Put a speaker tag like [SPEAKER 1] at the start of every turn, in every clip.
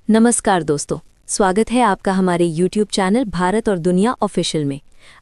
[SPEAKER 1] नमस्कार दोस्तों, स्वागत है आपका हमारे YouTube चैनल भारत और दुनिया ऑफिशियल में।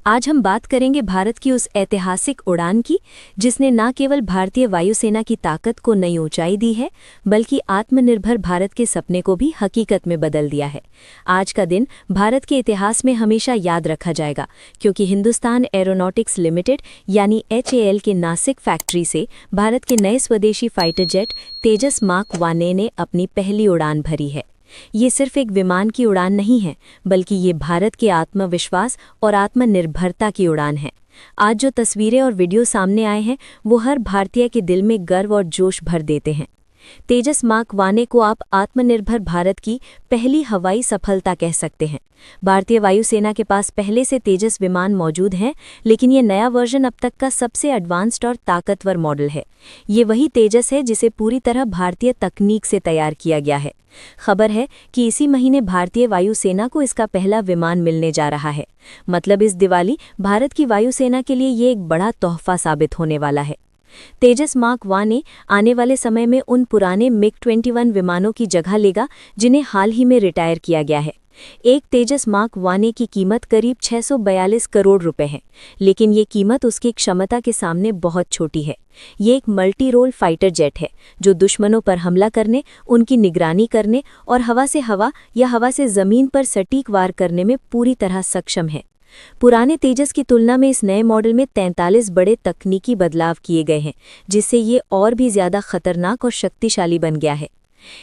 [SPEAKER 1] आज हम बात करेंगे भारत की उस ऐतिहासिक उड़ान की जिसने न केवल भारतीय वायुसेना की ताकत को नई ऊंचाई दी है, बल्कि आत्मनिर्भर भारत के सपने को भी हकीकत में बदल दिया है। आज का दिन भारत के इतिहास में हमेशा याद रखा जाएगा, क्योंकि हिंदुस्तान एरोनॉटिक्स लिमिटेड यानी HAL के नासिक फैक्ट्री से भारत के नए स्वदेशी फाइटर जेट तेजस मार्क 1A ने अपनी पहली उड़ान भरी है। ये सिर्फ एक विमान की उड़ान नहीं है, बल्कि ये भारत के आत्मविश्वास और आत्मनिर्भरता की उड़ान है। आज जो तस्वीरें और वीडियो सामने आए हैं, वो हर भारतीय के दिल में गर्व और जोश भर देते हैं। तेजस मार्क 1A को आप आत्मनिर्भर भारत की पहली हवाई सफलता कह सकते हैं। भारतीय वायुसेना के पास पहले से तेजस विमान मौजूद हैं, लेकिन ये नया वर्जन अब तक का सबसे एडवांस्ड और ताकतवर मॉडल है। ये वही तेजस है जिसे पूरी तरह भारतीय तकनीक से तैयार किया गया है। खबर है कि इसी महीने भारतीय वायुसेना को इसका पहला विमान मिलने जा रहा है। मतलब इस दिवाली भारत की वायुसेना के लिए ये एक बड़ा तोहफा साबित होने वाला है। तेजस मार्क 1A आने वाले समय में उन पुराने MiG-21 विमानों की जगह लेगा जिन्हें हाल ही में रिटायर किया गया है। एक तेजस मार्क 1A की कीमत करीब 642 करोड़ रुपए है, लेकिन ये कीमत उसकी क्षमता के सामने बहुत छोटी है। ये एक मल्टी रोल फाइटर जेट है जो दुश्मनों पर हमला करने, उनकी निगरानी करने और हवा से हवा या हवा से जमीन पर सटीक वार करने में पूरी तरह सक्षम है। पुराने तेजस की तुलना में इस नए मॉडल में 43 बड़े तकनीकी बदलाव किए गए हैं, जिससे ये और भी ज्यादा खतरनाक और शक्तिशाली बन गया है।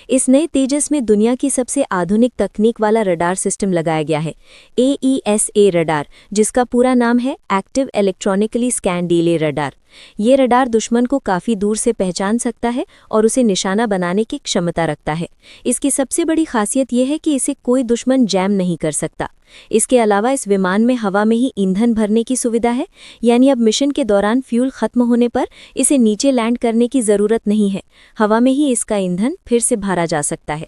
[SPEAKER 1] इस नए तेजस में दुनिया की सबसे आधुनिक तकनीक वाला रडार सिस्टम लगाया गया है, AESA रडार, जिसका पूरा नाम है active electronically scan delay radar. ये रडार दुश्मन को काफ़ी दूर से पहचान सकता है और उसे निशाना बनाने की क्षमता रखता है। इसकी सबसे बड़ी खासियत यह है कि इसे कोई दुश्मन जैम नहीं कर सकता। इसके अलावा इस विमान में हवा में ही ईंधन भरने की सुविधा है, यानी अब मिशन के दौरान फ्यूल खत्म होने पर इसे नीचे लैंड करने की ज़रूरत नहीं है। हवा में ही इसका ईंधन फिर से भरा जा सकता है।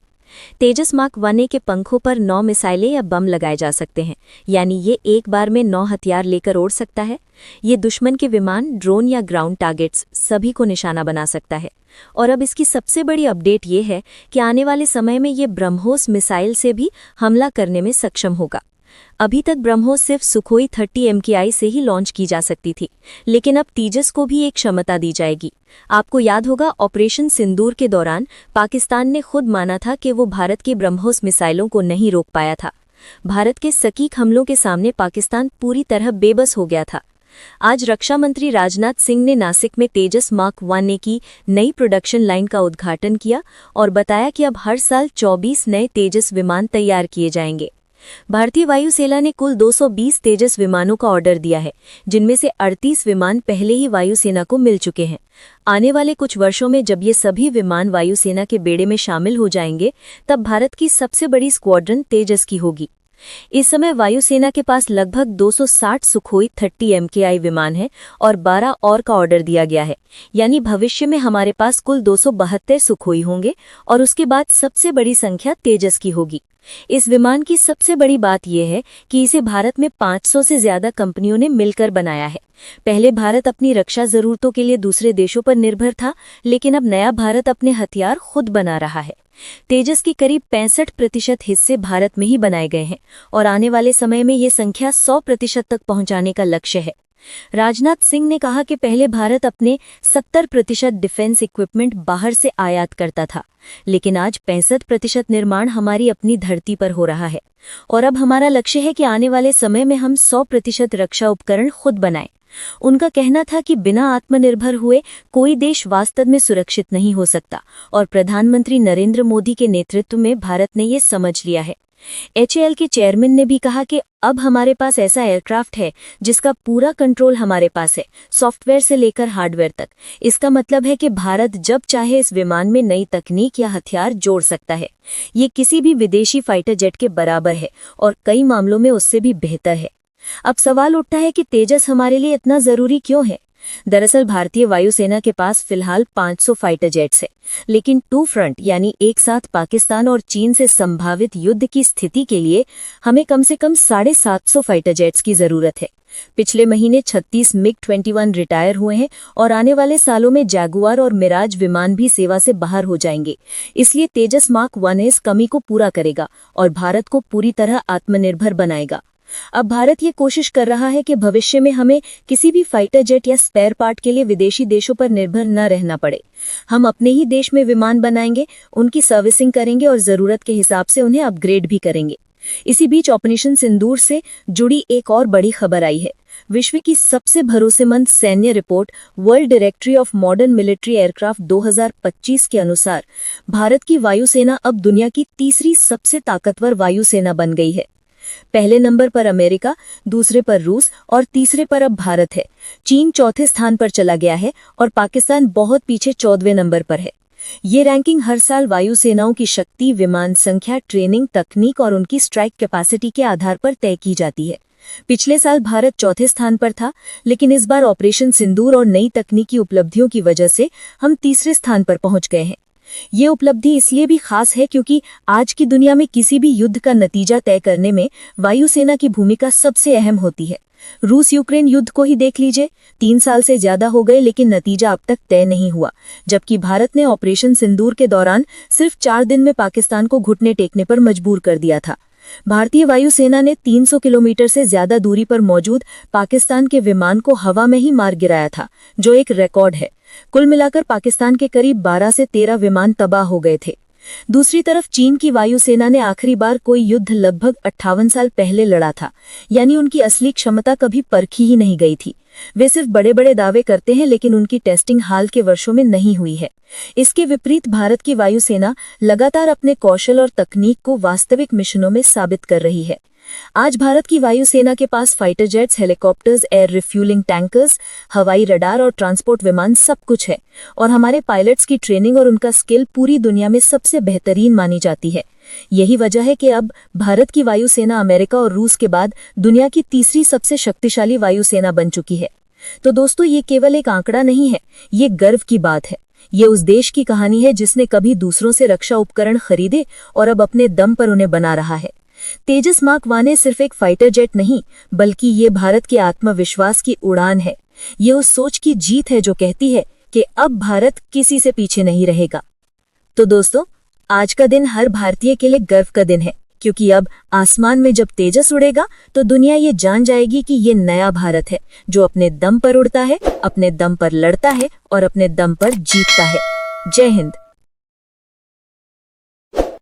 [SPEAKER 1] तेजस मार्क 1A के पंखों पर 9 मिसाइलें या बम लगाए जा सकते हैं, यानी ये एक बार में 9 हथियार लेकर उड़ सकता है। ये दुश्मन के विमान, ड्रोन या ग्राउंड टारगेट्स सभी को निशाना बना सकता है। और अब इसकी सबसे बड़ी अपडेट ये है कि आने वाले समय में ये ब्रह्मोस मिसाइल से भी हमला करने में सक्षम होगा। अभी तक ब्रह्मोस सिर्फ सुखोई 30 MKI से ही लॉन्च की जा सकती थी, लेकिन अब तेजस को भी एक क्षमता दी जाएगी। आपको याद होगा, ऑपरेशन सिंदूर के दौरान पाकिस्तान ने खुद माना था कि वो भारत की ब्रह्मोस मिसाइलों को नहीं रोक पाया था। भारत के सटीक हमलों के सामने पाकिस्तान पूरी तरह बेबस हो गया था। आज रक्षा मंत्री राजनाथ सिंह ने नासिक में तेजस मार्क 1A की नई प्रोडक्शन लाइन का उद्घाटन किया और बताया कि अब हर साल 24 नए तेजस विमान तैयार किए जाएंगे। भारतीय वायुसेना ने कुल 220 तेजस विमानों का ऑर्डर दिया है, जिनमें से 38 विमान पहले ही वायुसेना को मिल चुके हैं। आने वाले कुछ वर्षों में जब ये सभी विमान वायुसेना के बेड़े में शामिल हो जाएंगे, तब भारत की सबसे बड़ी स्क्वाड्रन तेजस की होगी। इस समय वायुसेना के पास लगभग 260 सुखोई 30 MKI विमान हैं और 12 और का ऑर्डर दिया गया है, यानी भविष्य में हमारे पास कुल 272 सुखोई होंगे और उसके बाद सबसे बड़ी संख्या तेजस की होगी। इस विमान की सबसे बड़ी बात यह है कि इसे भारत में 500 से ज्यादा कंपनियों ने मिलकर बनाया है। पहले भारत अपनी रक्षा जरूरतों के लिए दूसरे देशों पर निर्भर था, लेकिन अब नया भारत अपने हथियार खुद बना रहा है। तेजस की करीब 65% हिस्से भारत में ही बनाए गए हैं और आने वाले समय में ये संख्या 100% तक पहुंचाने का लक्ष्य है। राजनाथ सिंह ने कहा कि पहले भारत अपने 70% डिफेंस इक्विपमेंट बाहर से आयात करता था, लेकिन आज 65% निर्माण हमारी अपनी धरती पर हो रहा है और अब हमारा लक्ष्य है कि आने वाले समय में हम 100% रक्षा उपकरण खुद बनाएं। उनका कहना था कि बिना आत्मनिर्भर हुए कोई देश वास्तव में सुरक्षित नहीं हो सकता और प्रधानमंत्री नरेंद्र मोदी के नेतृत्व में भारत ने ये समझ लिया है। HAL के चेयरमैन ने भी कहा कि अब हमारे पास ऐसा एयरक्राफ्ट है जिसका पूरा कंट्रोल हमारे पास है, सॉफ्टवेयर से लेकर हार्डवेयर तक। इसका मतलब है कि भारत जब चाहे इस विमान में नई तकनीक या हथियार जोड़ सकता है। ये किसी भी विदेशी फाइटर जेट के बराबर है और कई मामलों में उससे भी बेहतर है। अब सवाल उठता है कि तेजस हमारे लिए इतना जरूरी क्यों है? दरअसल भारतीय वायुसेना के पास फिलहाल 500 फाइटर जेट्स है, लेकिन टू फ्रंट यानी एक साथ पाकिस्तान और चीन से संभावित युद्ध की स्थिति के लिए हमें कम से कम 750 फाइटर जेट्स की जरूरत है। पिछले महीने 36 MiG-21 रिटायर हुए हैं और आने वाले सालों में जैगुआर और मिराज विमान भी सेवा से बाहर हो जाएंगे। इसलिए तेजस मार्क 1 इस कमी को पूरा करेगा और भारत को पूरी तरह आत्मनिर्भर बनाएगा। अब भारत ये कोशिश कर रहा है कि भविष्य में हमें किसी भी फाइटर जेट या स्पेयर पार्ट के लिए विदेशी देशों पर निर्भर न रहना पड़े। हम अपने ही देश में विमान बनाएंगे, उनकी सर्विसिंग करेंगे और जरूरत के हिसाब से उन्हें अपग्रेड भी करेंगे। इसी बीच ऑपरेशन सिंदूर से जुड़ी एक और बड़ी खबर आई है। विश्व की सबसे भरोसेमंद सैन्य report world directory of modern military aircraft 2025 के अनुसार भारत की वायुसेना अब दुनिया की तीसरी सबसे ताकतवर वायुसेना बन गई है। पहले नंबर पर अमेरिका, दूसरे पर रूस और तीसरे पर अब भारत है। चीन चौथे स्थान पर चला गया है और पाकिस्तान बहुत पीछे 14वें नंबर पर है। ये रैंकिंग हर साल वायुसेनाओं की शक्ति, विमान संख्या, ट्रेनिंग, तकनीक और उनकी स्ट्राइक कैपेसिटी के आधार पर तय की जाती है। पिछले साल भारत चौथे स्थान पर था, लेकिन इस बार ऑपरेशन सिंदूर और नई तकनीकी उपलब्धियों की वजह से हम तीसरे स्थान पर पहुंच गए हैं। ये उपलब्धि इसलिए भी खास है क्योंकि आज की दुनिया में किसी भी युद्ध का नतीजा तय करने में वायुसेना की भूमिका सबसे अहम होती है। रूस यूक्रेन युद्ध को ही देख लीजिए, 3 साल से ज्यादा हो गए लेकिन नतीजा अब तक तय नहीं हुआ, जबकि भारत ने ऑपरेशन सिंदूर के दौरान सिर्फ 4 दिन में पाकिस्तान को घुटने टेकने पर मजबूर कर दिया था। भारतीय वायुसेना ने 300 किलोमीटर से ज्यादा दूरी पर मौजूद पाकिस्तान के विमान को हवा में ही मार गिराया था, जो एक रिकॉर्ड है। कुल मिलाकर पाकिस्तान के करीब 12 से 13 विमान तबाह हो गए थे। दूसरी तरफ चीन की वायुसेना ने आखिरी बार कोई युद्ध लगभग 58 साल पहले लड़ा था, यानी उनकी असली क्षमता कभी परखी ही नहीं गई थी। वे सिर्फ बड़े बड़े दावे करते हैं, लेकिन उनकी टेस्टिंग हाल के वर्षों में नहीं हुई है। इसके विपरीत भारत की वायुसेना लगातार अपने कौशल और तकनीक को वास्तविक मिशनों में साबित कर रही है। आज भारत की वायुसेना के पास fighter jets, helicopters, air refuelling tankers, हवाई रडार और ट्रांसपोर्ट विमान सब कुछ है और हमारे पायलट्स की ट्रेनिंग और उनका स्किल पूरी दुनिया में सबसे बेहतरीन मानी जाती है। यही वजह है कि अब भारत की वायुसेना अमेरिका और रूस के बाद दुनिया की तीसरी सबसे शक्तिशाली वायुसेना बन चुकी है। तो दोस्तों, ये केवल एक आंकड़ा नहीं है, ये गर्व की बात है। ये उस देश की कहानी है जिसने कभी दूसरों से रक्षा उपकरण खरीदे और अब अपने दम पर उन्हें बना रहा है। तेजस मार्क 1 सिर्फ एक फाइटर जेट नहीं, बल्कि ये भारत के आत्मविश्वास की उड़ान है। ये उस सोच की जीत है जो कहती है कि अब भारत किसी से पीछे नहीं रहेगा। तो दोस्तों, आज का दिन हर भारतीय के लिए गर्व का दिन है, क्योंकि अब आसमान में जब तेजस उड़ेगा तो दुनिया ये जान जाएगी कि ये नया भारत है, जो अपने दम पर उड़ता है, अपने दम पर लड़ता है और अपने दम पर जीतता है। जय हिंद।